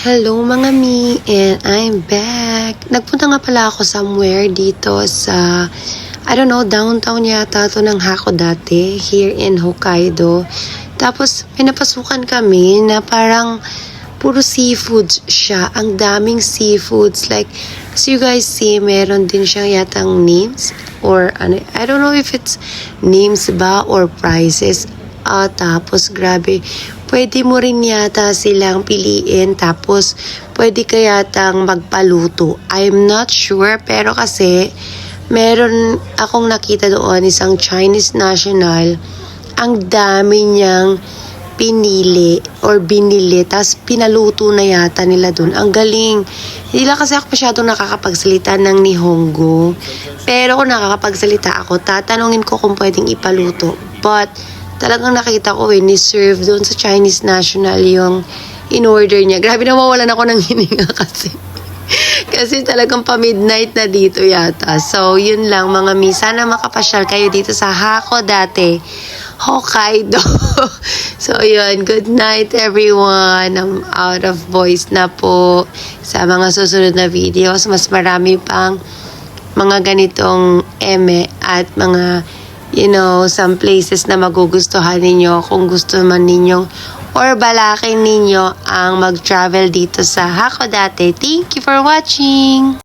Hello mga mi, and I'm back. Nagpunta nga pala ako somewhere dito sa, I don't know, downtown yata to ng Hakodate, here in Hokkaido. Tapos, pinapasukan kami na parang puro seafoods siya. Ang daming seafoods. Like, as you guys see, meron din siyang yatang names. Or, ano, I don't know if it's names ba or prices. Tapos, grabe, pwede mo rin yata silang piliin. Tapos, pwede ka yatang magpaluto. I'm not sure, pero kasi, meron akong nakita doon, isang Chinese national. Ang dami niyang pinili or binili, tapos pinaluto na yata nila doon. Ang galing. Hindi lang kasi ako masyadong nakakapagsalita ng Nihongo. Pero kung nakakapagsalita ako, tatanungin ko kung pwedeng ipaluto. But, talagang nakita ko ni-serve doon sa Chinese national yung in-order niya. Grabe, nawawalan ako ng hininga kasi. Kasi talagang pa-midnight na dito yata. So, yun lang mga mi. Sana makapasyal kayo dito sa Hakodate, Hokkaido. So, yun. Good night, everyone. I'm out of voice na po. Sa mga susunod na videos, mas marami pang mga ganitong eme at mga, some places na magugustuhan ninyo kung gusto man ninyong or balakin ninyo ang mag-travel dito sa Hakodate. Thank you for watching!